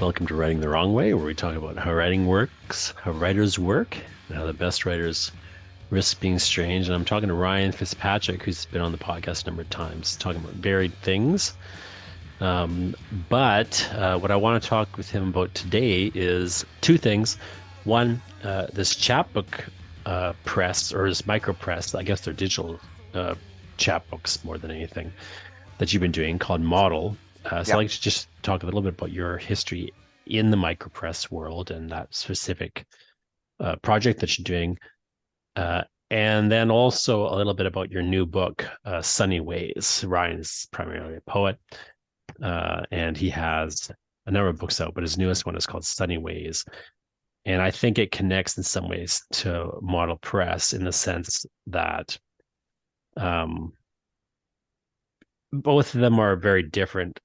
Welcome to Writing the Wrong Way, where we talk about how writing works, how writers work, and how the best writers risk being strange. And I'm talking to Ryan Fitzpatrick, who's been on the podcast a number of times, talking about varied things. But what I want to talk with him about today is two things. One, this chapbook press, or this micro press, I guess they're digital chapbooks more than anything, that you've been doing called Model. So Yeah. I'd like to just talk a little bit about your history in the micropress world and that specific project that you're doing. And then also a little bit about your new book, Sunny Ways. Ryan's primarily a poet, and he has a number of books out, but his newest one is called Sunny Ways. And I think it connects in some ways to Model Press in the sense that both of them are very different,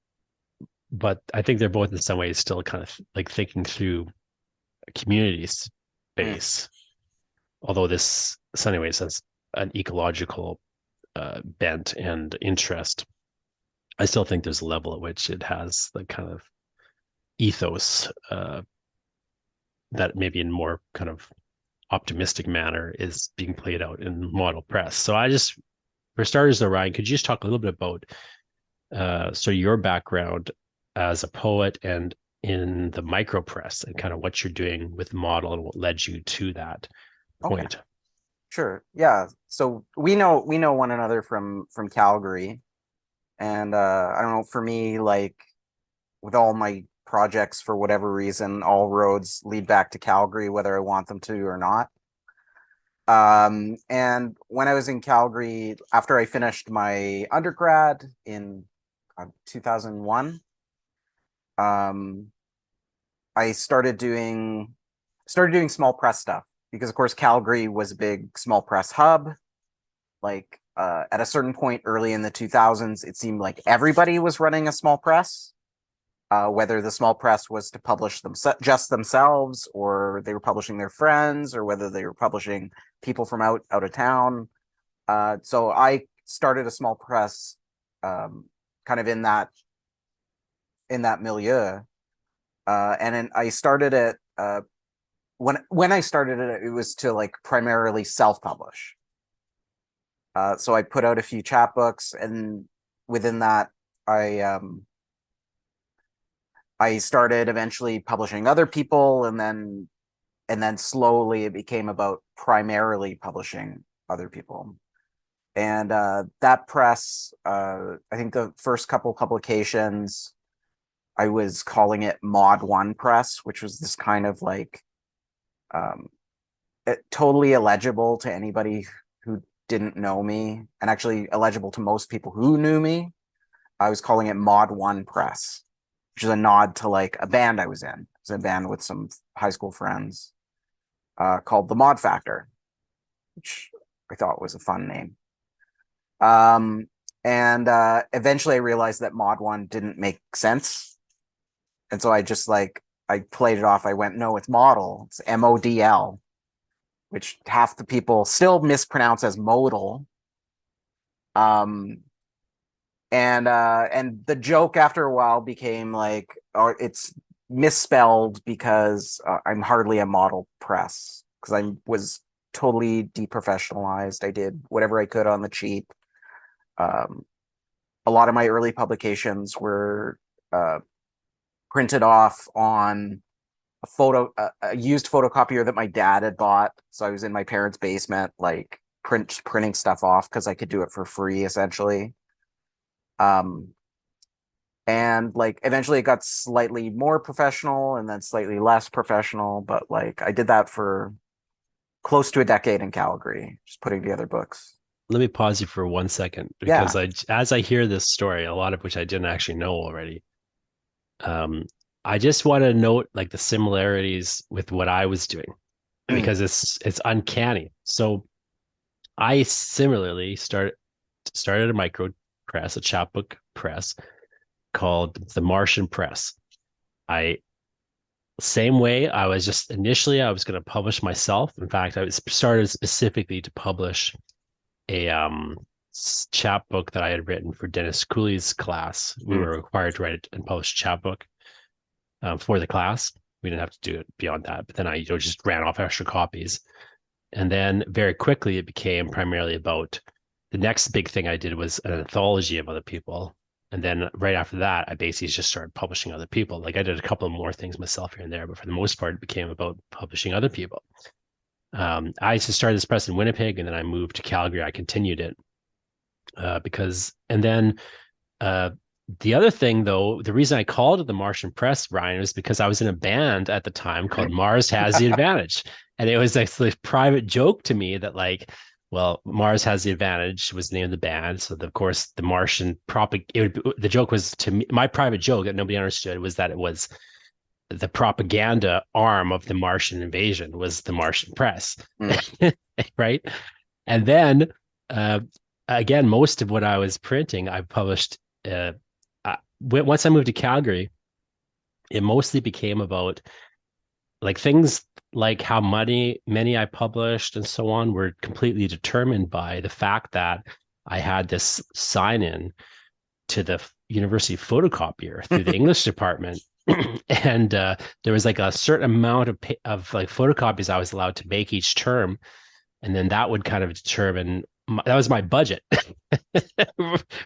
but I think they're both in some ways still kind of like thinking through a community Mm. space. Although this, so anyways, has an ecological bent and interest, I still think there's a level at which it has the kind of ethos that maybe in more kind of optimistic manner is being played out in Model Press. So I just, for starters, though, Ryan, could you just talk a little bit about so your background as a poet and in the micro press and kind of what you're doing with Model and what led you to that Okay. point? Sure. Yeah. So we know one another from Calgary, and I don't know. For me, like with all my projects, for whatever reason, all roads lead back to Calgary, whether I want them to or not. And when I was in Calgary, after I finished my undergrad in 2001, um, I started doing small press stuff because, of course, Calgary was a big small press hub. Like at a certain point early in the 2000s, it seemed like everybody was running a small press, whether the small press was to publish just themselves, or they were publishing their friends, or whether they were publishing people from out of town. So I started a small press, kind of in that milieu, and then I started it. When I started it, it was to like primarily self-publish. So I put out a few chapbooks, and within that, I um, I started eventually publishing other people, and then slowly it became about primarily publishing other people. And that press, I think the first couple publications, I was calling it Mod One Press, which was this kind of like um, totally illegible to anybody who didn't know me, and actually illegible to most people who knew me. I was calling it Mod One Press, which is a nod to like a band I was in. It was a band with some high school friends, called the Mod Factor, which I thought was a fun name. Um, and eventually I realized that Mod One didn't make sense. And so I played it off. I went, no, it's model. It's MODL, which half the people still mispronounce as modal. Um, and the joke after a while became like, or it's misspelled because I'm hardly a model press, because I was totally deprofessionalized. I did whatever I could on the cheap. Um, a lot of my early publications were uh, printed off on a used photocopier that my dad had bought. So I was in my parents' basement, like printing stuff off because I could do it for free, essentially. Um, and like eventually it got slightly more professional and then slightly less professional, but like I did that for close to a decade in Calgary, just putting together books. Let me pause you for 1 second because Yeah. as I hear this story, a lot of which I didn't actually know already, um, I just want to note like the similarities with what I was doing Mm. because it's uncanny. So I similarly started a micro press, a chapbook press called the Martian Press. I Same way I was just initially I was going to publish myself. In fact, I was started specifically to publish a chapbook that I had written for Dennis Cooley's class. We Mm. were required to write and publish a chapbook. for the class. We didn't have to do it beyond that, but then I just ran off extra copies. And then very quickly, it became primarily about the next big thing I did was an anthology of other people. And then right after that, I basically just started publishing other people. Like I did a couple of more things myself here and there, but for the most part, it became about publishing other people. I just started this press in Winnipeg, and then I moved to Calgary. I continued it and then uh, the other thing, though, the reason I called it the Martian Press, Ryan, was because I was in a band at the time called Mars Has the Advantage. And it was actually a private joke to me that, like, well, Mars Has the Advantage was the name of the band. So, of course, the Martian the joke was to me, my private joke that nobody understood was that it was the propaganda arm of the Martian invasion was the Martian Press. Right. And then, again, most of what I was printing, I published. Once I moved to Calgary, it mostly became about like things like how many I published and so on were completely determined by the fact that I had this sign in to the university photocopier through the English department. And there was like a certain amount of like photocopies I was allowed to make each term. And then that would kind of determine that was my budget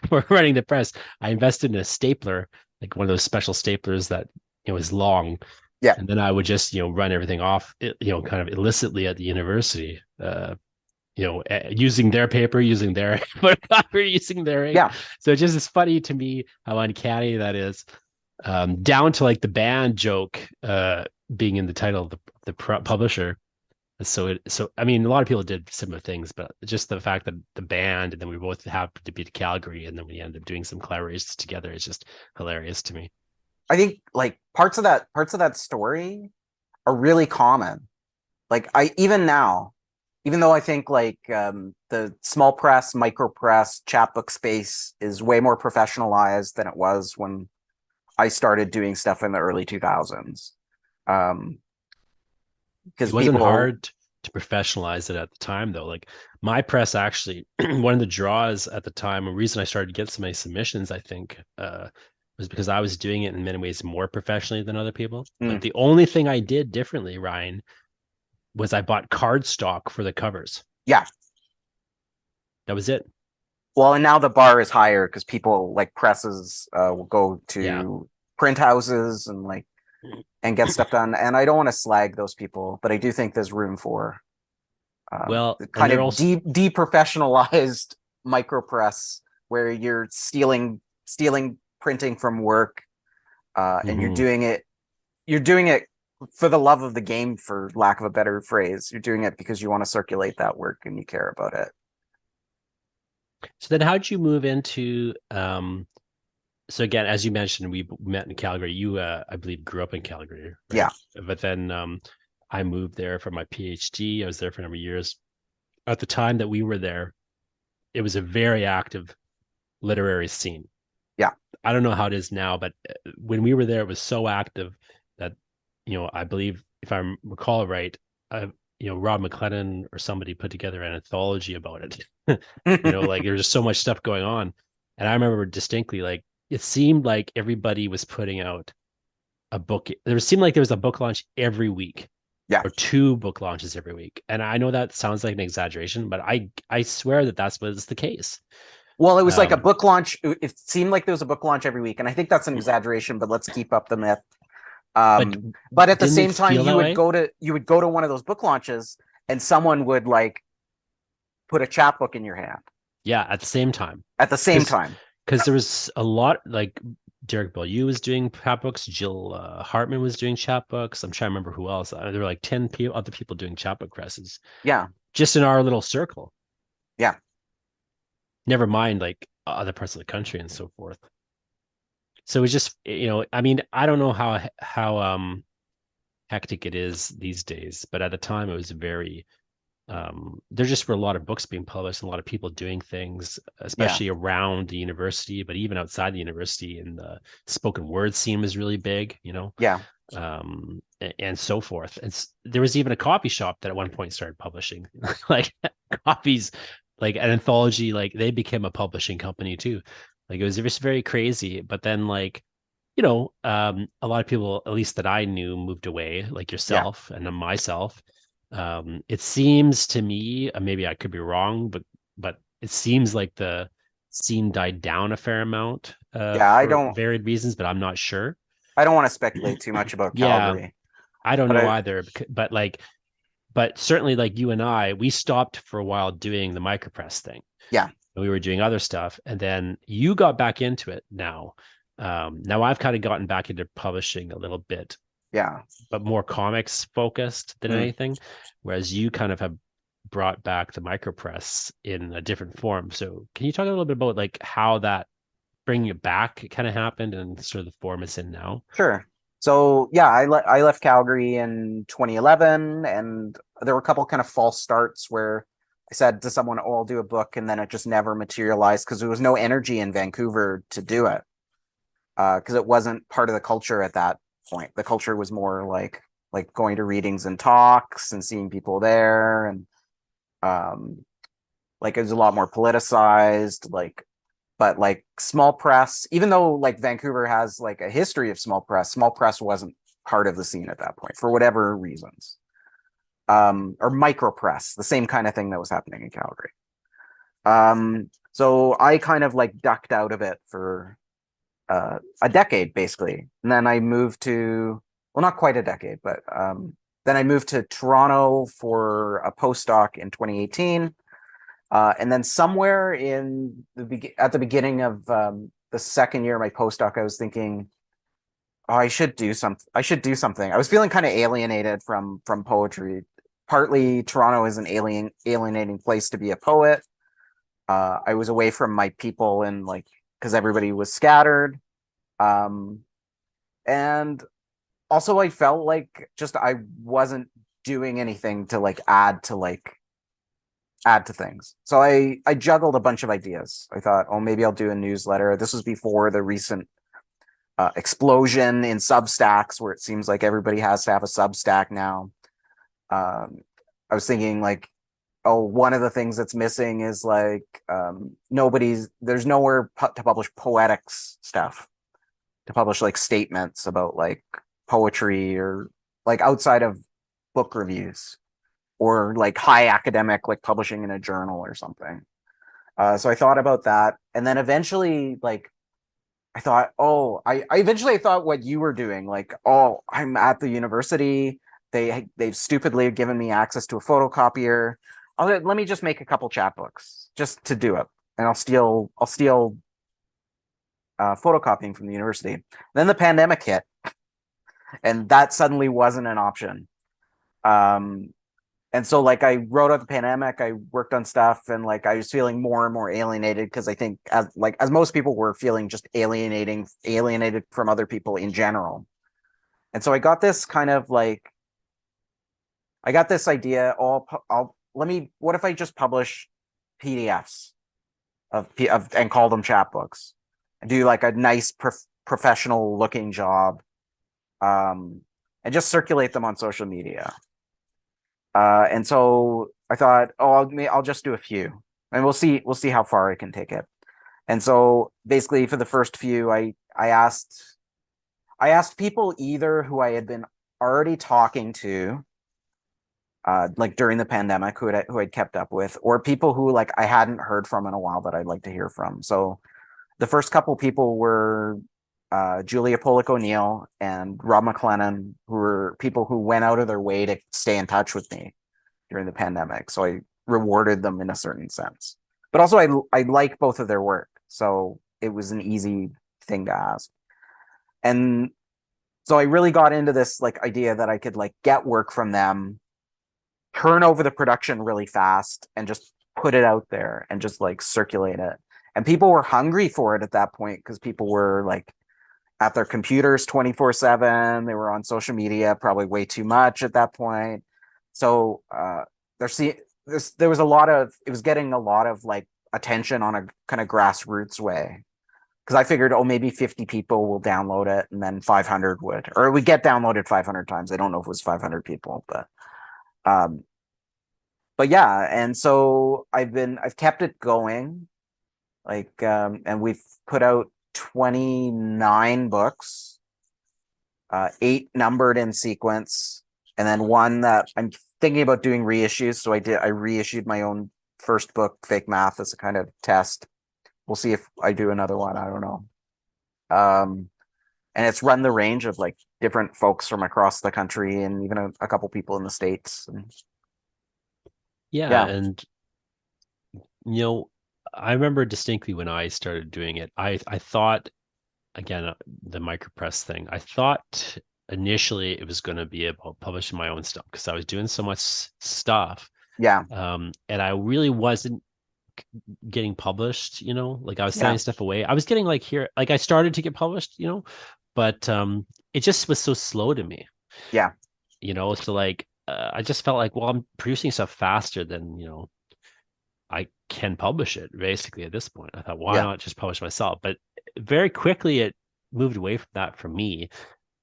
for running the press. I invested in a stapler, like one of those special staplers that is long. Yeah. And then I would just run everything off, kind of illicitly at the university. Using their paper, using their photocopy, using their ink. Yeah. So it just is funny to me how uncanny that is. Down to like the band joke being in the title of the publisher. So I mean, a lot of people did similar things, but just the fact that the band and then we both happened to be to Calgary and then we ended up doing some collaborations together is just hilarious to me. I think like parts of that story are really common. Like even now, even though I think like the small press, micro press, chapbook space is way more professionalized than it was when I started doing stuff in the early 2000s. It wasn't hard to professionalize it at the time, though. Like my press actually, one of the draws at the time, a reason I started to get so many submissions, I think, was because I was doing it in many ways more professionally than other people. Like the only thing I did differently, Ryan, was I bought cardstock for the covers. Yeah. That was it. Well, and now the bar is higher because people like presses will go to print houses and get stuff done. And I don't want to slag those people, but I do think there's room for kind of deprofessionalized micro press where you're stealing printing from work and you're doing it for the love of the game, for lack of a better phrase. You're doing it because you want to circulate that work and you care about it. So then how'd you move into so again, as you mentioned, we met in Calgary. You I believe grew up in Calgary, right? Yeah. But then I moved there for my PhD. I was there for a number of years. At the time that we were there, it was a very active literary scene. Yeah. I don't know how it is now, but when we were there, it was so active that, I believe, if I recall it right, Rob McLennan or somebody put together an anthology about it. Like there was just so much stuff going on. And I remember distinctly, like, it seemed like everybody was putting out a book. There seemed like there was a book launch every week. Yeah. Or 2 book launches every week. And I know that sounds like an exaggeration, but I swear that that's what is the case. Well, it was like a book launch. It seemed like there was a book launch every week. And I think that's an exaggeration, but let's keep up the myth. But at the same time, you would go to one of those book launches and someone would like put a chapbook in your hand. Yeah, at the same time. Because there was a lot, like Derek Bellew was doing chapbooks, Jill Hartman was doing chapbooks. I'm trying to remember who else. There were like 10 other people doing chapbook presses. Yeah. Just in our little circle. Yeah. Never mind like other parts of the country and so forth. So it's just, I mean, I don't know how hectic it is these days, but at the time it was very there just were a lot of books being published, and a lot of people doing things, especially around the university, but even outside the university. And the spoken word scene was really big, Yeah. And so forth. And there was even a coffee shop that at one point started publishing like copies, like an anthology. Like they became a publishing company too. Like it was just very crazy. But then like a lot of people, at least that I knew, moved away, like Yeah. yourself and then myself. It seems to me, maybe I could be wrong, but it seems like the scene died down a fair amount Yeah, for varied reasons, but I'm not sure. I don't want to speculate too much about Yeah, Calgary, I don't but know either, but like, but certainly like you and I, we stopped for a while doing the micropress thing. yeah, We were doing other stuff, and then you got back into it now. Now I've kind of gotten back into publishing a little bit, yeah. but more comics focused than Mm, anything, whereas you kind of have brought back the micropress in a different form. So can you talk a little bit about like how that bringing it back kind of happened and sort of the form it's in now? sure. So yeah, I left Calgary in 2011, and there were a couple kind of false starts where I said to someone, "Oh, I'll do a book," and then it just never materialized because there was no energy in Vancouver to do it, because it wasn't part of the culture at that point. The culture was more like going to readings and talks and seeing people there, and um, like it was a lot more politicized. But like small press, even though like Vancouver has like a history of small press wasn't part of the scene at that point for whatever reasons. Or micro press, the same kind of thing that was happening in Calgary. So I kind of like ducked out of it for a decade basically, and then I moved to, well, not quite a decade, but then I moved to Toronto for a postdoc in 2018. And then somewhere in at the beginning of the second year of my postdoc, I was thinking, oh, I should do something. I should do something. I was feeling kind of alienated from poetry. Partly, Toronto is an alienating place to be a poet. I was away from my people and like because everybody was scattered. Um, and also, I felt like just I wasn't doing anything to like add to things. So I juggled a bunch of ideas. I thought, oh, maybe I'll do a newsletter. This was before the recent explosion in Substacks, where it seems like everybody has to have a Substack now. Um, I was thinking like, oh, one of the things that's missing is like there's nowhere to publish poetics stuff, to publish like statements about like poetry or like outside of book reviews or like high academic like publishing in a journal or something. So I thought about that, and then eventually, like, I thought, oh, I eventually thought what you were doing, like, oh, I'm at the university. They've stupidly given me access to a photocopier. Let me just make a couple chapbooks just to do it, and I'll steal photocopying from the university. Then the pandemic hit, and that suddenly wasn't an option. Um, and so like I wrote out the pandemic, I worked on stuff, and like I was feeling more and more alienated because I think as most people were feeling just alienated from other people in general. And so I got this kind of like I got this idea. I'll let me. What if I just publish PDFs of and call them chapbooks and do like a nice professional looking job, um, and just circulate them on social media. And so I thought, oh, I'll just do a few, and we'll see how far I can take it. And so basically, for the first few, I asked people either who I had been already talking to, like during the pandemic, who I'd kept up with, or people who like I hadn't heard from in a while that I'd like to hear from. So the first couple people were Julia Pollock O'Neill and Rob McLennan, who were people who went out of their way to stay in touch with me during the pandemic. So I rewarded them in a certain sense. But also I like both of their work. So it was an easy thing to ask. And so I really got into this like idea that I could like get work from them, turn over the production really fast and just put it out there and just like circulate it. And people were hungry for it at that point because people were like at their computers 24/7. They were on social media probably way too much at that point. So there was a lot of it was getting a lot of like attention on a kind of grassroots way. Because I figured, oh, maybe 50 people will download it and then 500 would, or it would get downloaded 500 times. I don't know if it was 500 people, um, but yeah. And so I've kept it going, like, and we've put out 29 books, 8 numbered in sequence, and then one that I'm thinking about doing reissues. So I reissued my own first book, Fake Math, as a kind of test. We'll see if I do another one. I don't know. And it's run the range of like different folks from across the country and even a couple people in the States. And Yeah, yeah, and you know, I remember distinctly when I started doing it, I thought again the micropress thing. I thought initially it was going to be about publishing my own stuff because I was doing so much stuff, yeah, and I really wasn't getting published. Like I was yeah, signing stuff away. I was getting like here, like I started to get published, but it just was so slow to me. yeah, So like I just felt like, well, I'm producing stuff faster than I can publish it basically at this point. I thought, why yeah, not just publish myself? But very quickly it moved away from that for me,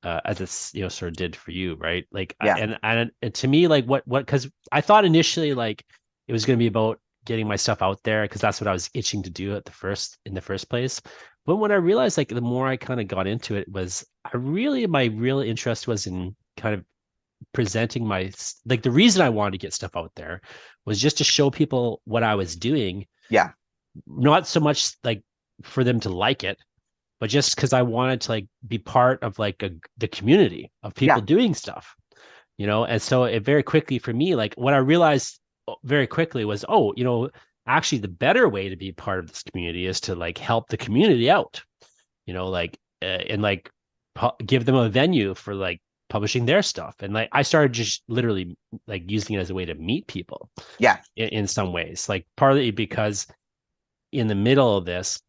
as it's sort of did for you, right? Like, yeah, and to me, like what because I thought initially like it was going to be about getting my stuff out there because that's what I was itching to do in the first place. But when I realized, like, the more I kind of got into it, was my real interest was in kind of presenting like the reason I wanted to get stuff out there was just to show people what I was doing, yeah, not so much like for them to like it, but just because I wanted to like be part of like the community of people yeah, doing stuff, And so it very quickly for me, like what I realized very quickly was, oh, actually the better way to be part of this community is to like help the community out, like and like give them a venue for like publishing their stuff. And like I started just literally like using it as a way to meet people yeah, in some ways, like partly because in the middle of this,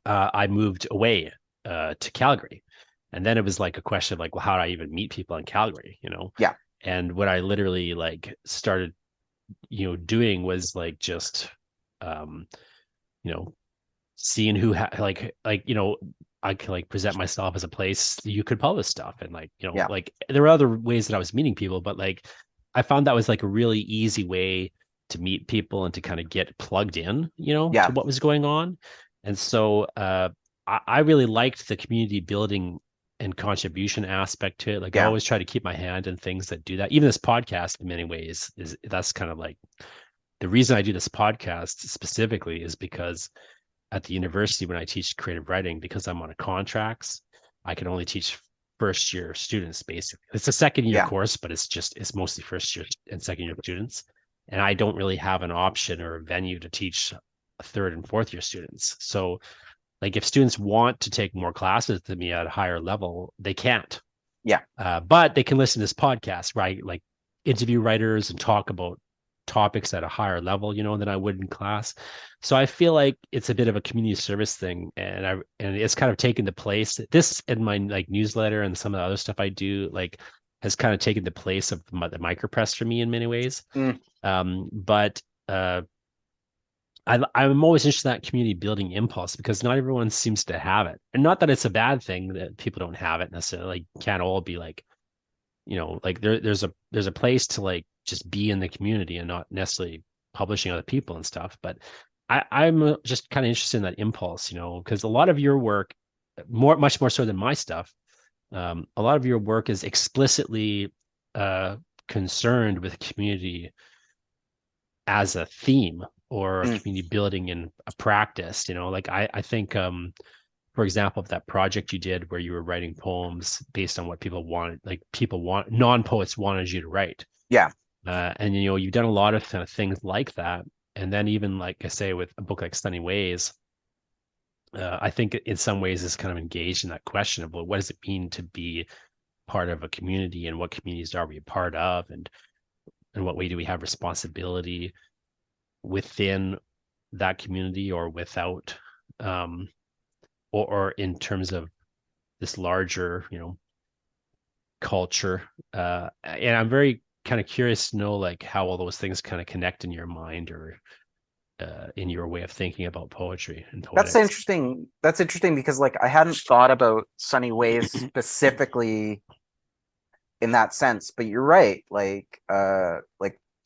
I moved away to Calgary. And then it was like a question of like, well, how do I even meet people in Calgary, yeah, And what I literally like started, doing was like just, um, you know, seeing who like I could like present myself as a place you could publish stuff, and like yeah, like there were other ways that I was meeting people, but like I found that was like a really easy way to meet people and to kind of get plugged in, to yeah, what was going on. And so I really liked the community building and contribution aspect to it. Like I yeah, always try to keep my hand in things that do that. Even this podcast in many ways is that's kind of like the reason I do this podcast specifically is because at the university when I teach creative writing, because I'm on a contracts, I can only teach first year students basically. It's a second year yeah, course, but it's mostly first year and second year students. And I don't really have an option or a venue to teach third and fourth year students. So like if students want to take more classes than me at a higher level, they can't. yeah, But they can listen to this podcast, right? Like interview writers and talk about topics at a higher level, than I would in class. So I feel like it's a bit of a community service thing, and it's kind of taken the place. This in my like newsletter and some of the other stuff I do, like has kind of taken the place of the micropress for me in many ways. mm, But I'm always interested in that community building impulse because not everyone seems to have it, and not that it's a bad thing that people don't have it necessarily. Like, can't all be like like there's a place to like just be in the community and not necessarily publishing other people and stuff. But I'm just kind of interested in that impulse, because a lot of your work, much more so than my stuff, a lot of your work is explicitly uh, concerned with community as a theme or a mm, community building in a practice. Like I think for example, of that project you did where you were writing poems based on what people wanted, like non-poets wanted you to write. yeah, And you've done a lot of kind of things like that. And then even like I say with a book like Stunning Ways, I think in some ways is kind of engaged in that question of, well, what does it mean to be part of a community, and what communities are we a part of, and in what way do we have responsibility within that community or without, um, or in terms of this larger, culture. And I'm very kind of curious to know like how all those things kind of connect in your mind or in your way of thinking about poetry and that's poetics. interesting. That's interesting because like I hadn't thought about Sunny Ways specifically in that sense, but you're right. Like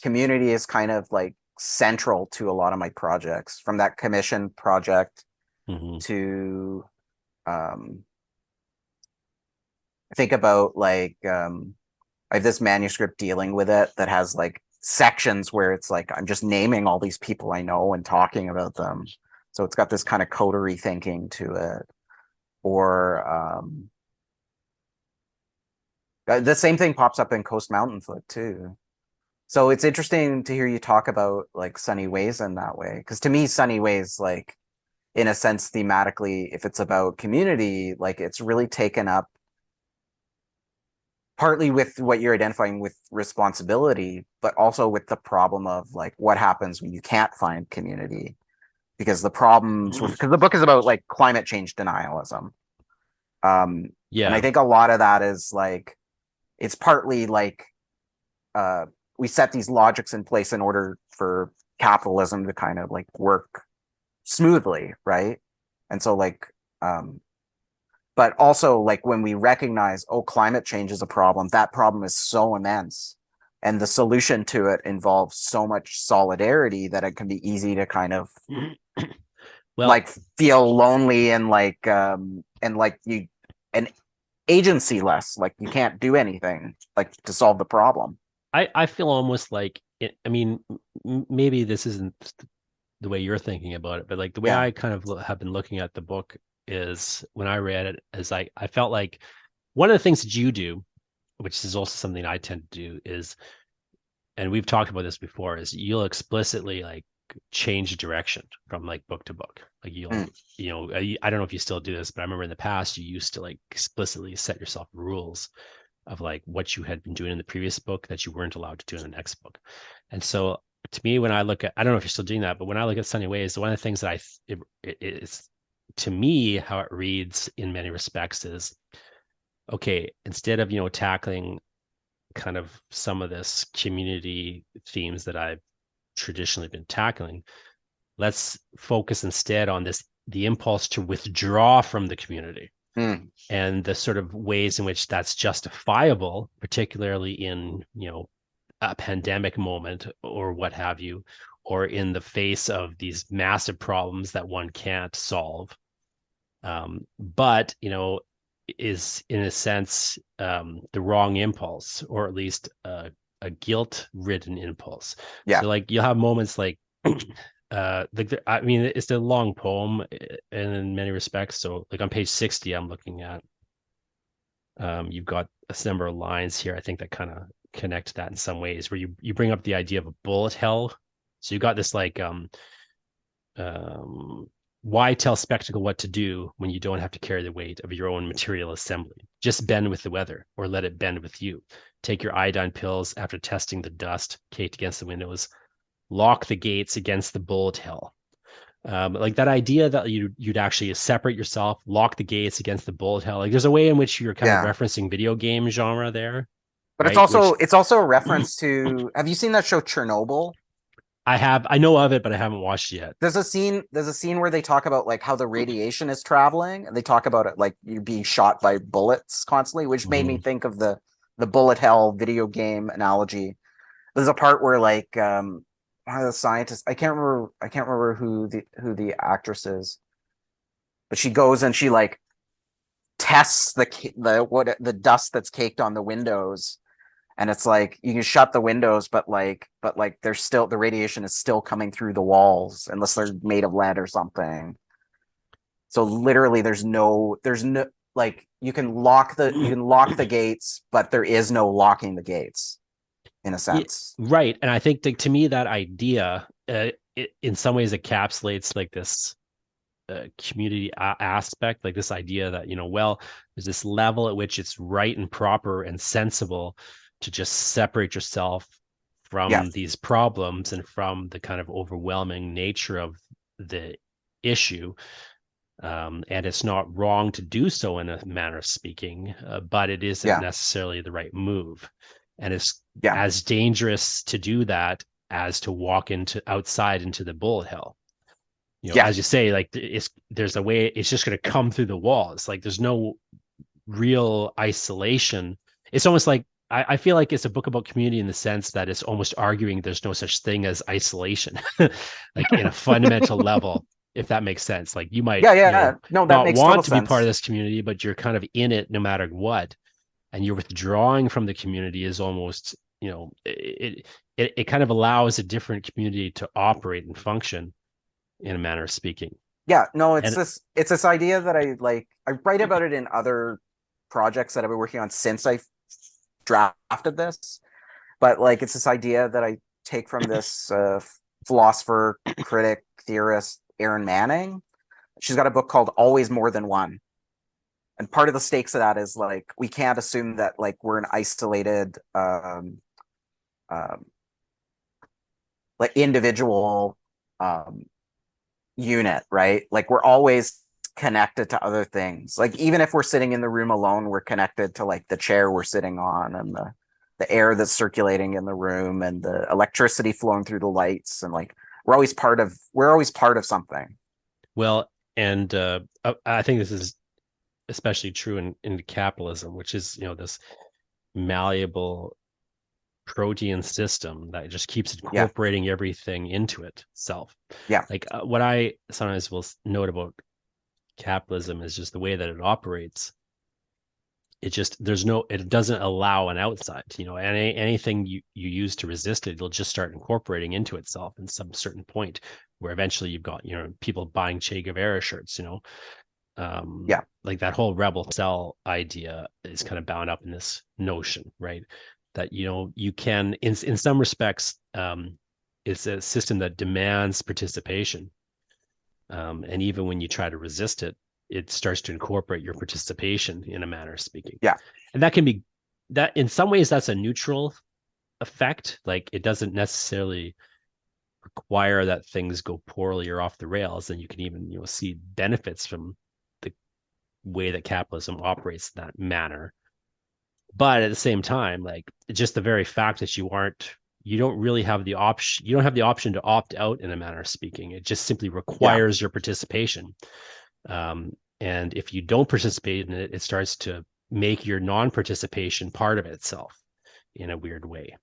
community is kind of like central to a lot of my projects, from that commission project Mm-hmm. to um, I think about like I have this manuscript dealing with it that has like sections where it's like I'm just naming all these people I know and talking about them. So it's got this kind of coterie thinking to it. Or the same thing pops up in Coast Mountain Foot too. So it's interesting to hear you talk about like Sunny Ways in that way. Because to me, Sunny Ways, like in a sense, thematically, if it's about community, like it's really taken up partly with what you're identifying with responsibility, but also with the problem of like what happens when you can't find community. Because the problems with, because the book is about like climate change denialism. And I Yeah. think a lot of that is like, it's partly like uh, we set these logics in place in order for capitalism to kind of like work smoothly, right? And so like, but also like when we recognize, oh, climate change is a problem, that problem is so immense, and the solution to it involves so much solidarity that it can be easy to kind of Well, like feel lonely and like you and agency less, like you can't do anything like to solve the problem. I feel almost like I mean, maybe this isn't the way you're thinking about it, but like the way Yeah. I kind of have been looking at the book is when I read it, is I felt like one of the things that you do, which is also something I tend to do, is, and we've talked about this before, is you'll explicitly like change direction from like book to book. Like Mm, I don't know if you still do this, but I remember in the past you used to like explicitly set yourself rules of like what you had been doing in the previous book that you weren't allowed to do in the next book. And so to me, when I look at, I don't know if you're still doing that, but when I look at Sunny Ways, one of the things that it's to me, how it reads in many respects is, okay, instead of, tackling kind of some of this community themes that I've traditionally been tackling, let's focus instead on the impulse to withdraw from the community mm, and the sort of ways in which that's justifiable, particularly in, a pandemic moment or what have you, or in the face of these massive problems that one can't solve. But, is in a sense the wrong impulse, or at least a guilt-ridden impulse. yeah. So like you'll have moments like I mean, it's a long poem in many respects. So like on page 60, I'm looking at, you've got a number of lines here, I think, that kind of connect that in some ways, where you bring up the idea of a bullet hell. So you got this like um why tell spectacle what to do when you don't have to carry the weight of your own material assembly? Just bend with the weather, or let it bend with you. Take your iodine pills after testing the dust caked against the windows. Lock the gates against the bullet hell. Like that idea that you'd actually separate yourself, lock the gates against the bullet hell. Like there's a way in which you're kind of Yeah. referencing video game genre there, But right? Which it's also a reference to, have you seen that show Chernobyl? I know of it, but I haven't watched it yet. There's a scene where they talk about like how the radiation is traveling, and they talk about it like you're being shot by bullets constantly, which made me Mhm. think of the bullet hell video game analogy. There's a part where like one of the scientists, I can't remember who the actress is, but she goes and she like tests the dust that's caked on the windows, and it's like you can shut the windows, but like there's still, the radiation is still coming through the walls unless they're made of lead or something. So literally there's no like you can lock the gates, but there is no locking the gates in a Yeah, sense. right. And I think to me that idea, in some ways encapsulates like this community aspect, like this idea that, well, there's this level at which it's right and proper and sensible to just separate yourself Yeah. from these problems and from the kind of overwhelming nature of the issue. And it's not wrong to do so in a manner of speaking, but it isn't Yeah. necessarily the right move. And it's Yeah. as dangerous to do that as to walk into outside into the bullet hell. Yeah. As you say, like there's a way it's just going to come through the walls. Like there's no real isolation. It's almost like I feel like it's a book about community in the sense that it's almost arguing there's no such thing as isolation, like in a fundamental level. if that makes sense. Like you might, Yeah, yeah. No, that not makes total want to be part of sense. this community, but you're kind of in it no matter what. And you're withdrawing from the community is almost, it kind of allows a different community to operate and function in a manner of speaking. Yeah, no, And it's this idea that I like. I write about it in other projects that I've been working on since I drafted this, but like it's this idea that I take from this philosopher, critic, theorist, Erin Manning. She's got a book called Always More Than One. And part of the stakes of that is like we can't assume that like we're an isolated um, like individual um, unit, right? Like we're always connected to other things. Like even if we're sitting in the room alone, we're connected to like the chair we're sitting on and the air that's circulating in the room and the electricity flowing through the lights and like we're always part of something. well, and I think this is especially true in capitalism, which is, this malleable protean system that just keeps Yeah. incorporating everything into itself. Yeah. Like what I sometimes will note about capitalism is just the way that it operates. It doesn't allow an outside, anything you use to resist it, it'll just start incorporating into itself in some certain point where eventually you've got, people buying Che Guevara shirts, Yeah. like that whole rebel cell idea is kind of bound up in this notion, right? That, you can, in some respects, it's a system that demands participation. And even when you try to resist it, it starts to incorporate your participation in a manner of speaking. Yeah. And that can be that in some ways that's a neutral effect. Like it doesn't necessarily require that things go poorly or off the rails. And you can even, see benefits from the way that capitalism operates in that manner. But at the same time, like just the very fact that you don't really have the option, you don't have the option to opt out in a manner of speaking. It just simply Yeah. requires your participation. And if you don't participate in it, it starts to make your non-participation part of itself in a weird way.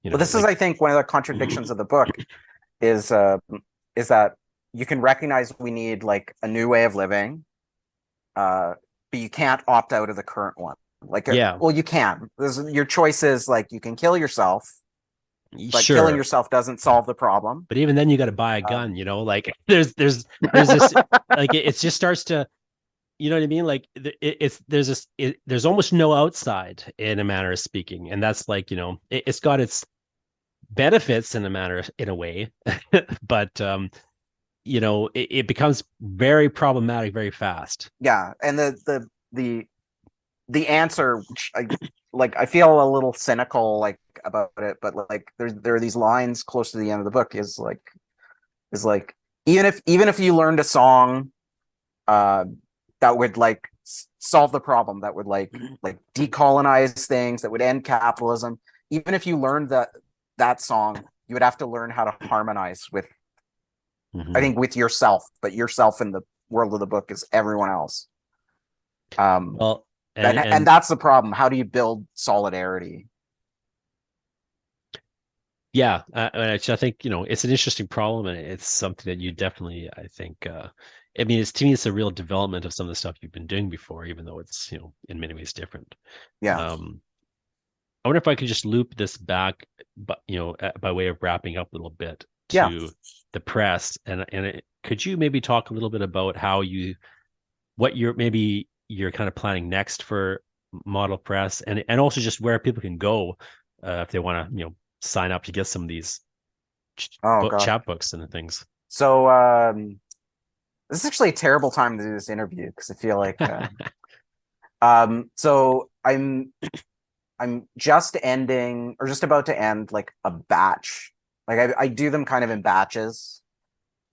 Well, this is, Like I think, one of the contradictions of the book is that you can recognize we need like a new way of living, but you can't opt out of the current one. Like, yeah, well, you can. Your choice is like you can kill yourself, but killing sure. yourself doesn't solve the problem. But even then you got to buy a Uh, gun, like there's this, like it just starts to, you know what I mean? Like it's there's this there's almost no outside in a manner of speaking, and that's like, it's got its benefits in a way, but it becomes very problematic very fast. yeah, and the answer, which I feel a little cynical like about it, but like there are these lines close to the end of the book is like even if you learned a song uh that would like solve the problem, that would like decolonize things, that would end capitalism, even if you learned that song, you would have to learn how to harmonize with, I Mm-hmm. think, with yourself, but yourself in the world of the book is everyone else. um Well, and and that's the problem. How do you build solidarity? yeah, I think, it's an interesting problem, and it's something that you definitely, I think, I mean, to me, it's a real development of some of the stuff you've been doing before, even though it's, in many ways different. Yeah. Um, I wonder if I could just loop this back, but by way of wrapping up a little bit Yeah. to the press, could you maybe talk a little bit about what you're kind of planning next for Model Press, and also just where people can go if they want to, sign up to get some of these Oh god. chapbooks and things. So this is actually a terrible time to do this interview because I feel like so I'm just ending or just about to end like a batch. Like I do them kind of in batches.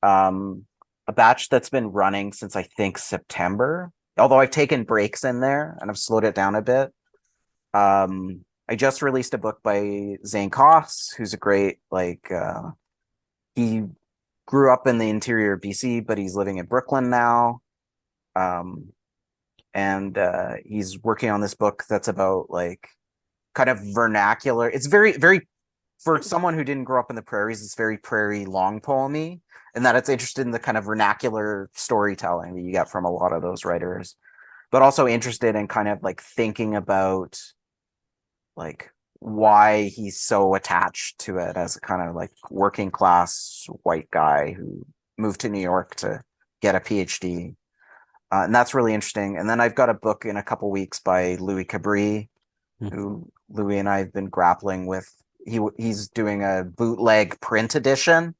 Um, a batch that's been running since I think September. Although I've taken breaks in there and I've slowed it down a bit. I just released a book by Zane Koss, who's a great he grew up in the interior of BC, but he's living in Brooklyn now. Um, and he's working on this book that's about like kind of vernacular. It's very, very, for someone who didn't grow up in the prairies, it's very prairie long poemy. and that it's interested in the kind of vernacular storytelling that you get from a lot of those writers, but also interested in kind of like thinking about like why he's so attached to it as a kind of like working class white guy who moved to New York to get a PhD. And that's really interesting. And then I've got a book in a couple weeks by Louis Cabri, Hmm. who Louis and I have been grappling with. He's doing a bootleg print edition,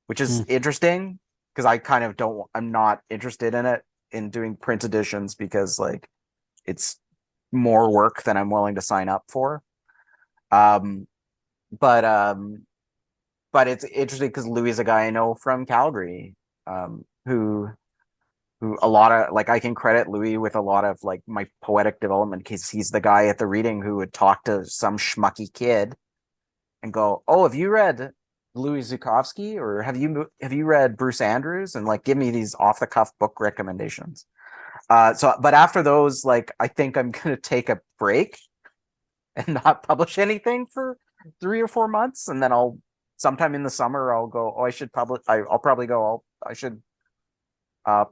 which is Hmm. interesting because I kind of don't. I'm not interested in it in doing print editions because like it's more work than I'm willing to sign up for. Um, but um, but it's interesting because Louis is a guy I know from Calgary, who a lot of like I can credit Louis with a lot of like my poetic development because he's the guy at the reading who would talk to some schmucky kid and go, "Oh, have you read Louis Zukowski or have you read Bruce Andrews?" and like give me these off the cuff book recommendations. But after those, like I think I'm gonna take a break and not publish anything for 3 or 4 months, and then I'll sometime in the summer I'll go. Oh, I should publish. I'll probably go. I should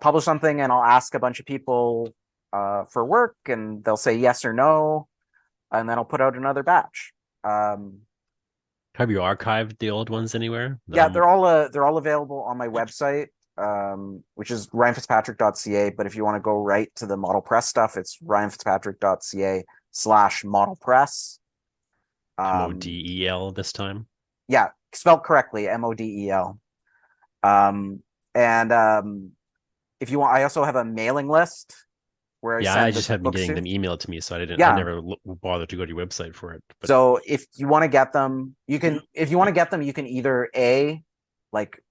publish something, and I'll ask a bunch of people for work, and they'll say yes or no, and then I'll put out another batch. Um, Have you archived the old ones anywhere? yeah, they're all available on my website, which is ryanfitzpatrick.ca. But if you want to go right to the model press stuff, it's ryanfitzpatrick.ca/model press. MODEL this time. Yeah, spelled correctly, MODEL. And if you want, I also have a mailing list where I Yeah, I send the just have been books getting to. them emailed to me, so I Yeah. never bothered to go to your website for it. But So if you want to get them, you can. If you want to get them, you can either like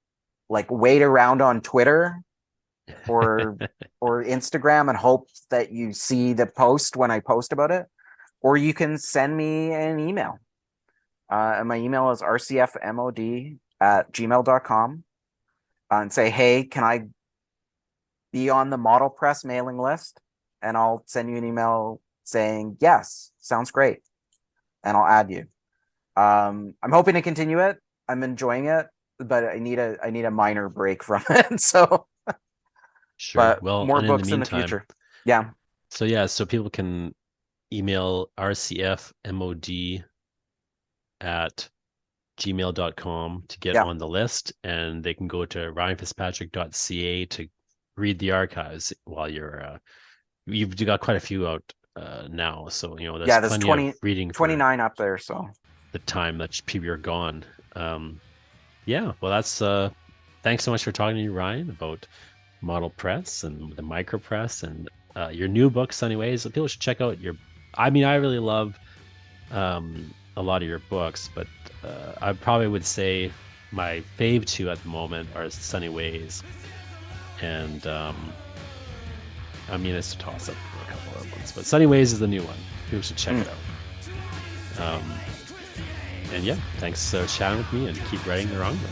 wait around on Twitter or Instagram and hope that you see the post when I post about it, or you can send me an email. And my email is rcfmod@gmail.com, and say, hey, can I be on the model press mailing list? And I'll send you an email saying, yes, sounds great. And I'll add you. I'm hoping to continue it. I'm enjoying it, but I need a minor break from it. So, sure. but Well, more and in the books in the meantime, future. Yeah. so yeah, so people can email rcfmod at gmail.com to get Yeah. on the list, and they can go to ryanfitzpatrick.ca to read the archives while you've got quite a few out now, so there's Yeah. There's plenty of 20, reading for 29 up there. So, the time that people are gone. Yeah, well, that's thanks so much for talking to you, Ryan, about model press and the micro press and your new books. Anyways, people should check out your. I mean, I really love a lot of your books, but I probably would say my fave two at the moment are Sunny Ways, and I mean it's a toss up for a couple of ones, but Sunny Ways is the new one. People should check it out. And yeah, thanks for chatting with me, and keep writing the wrong way.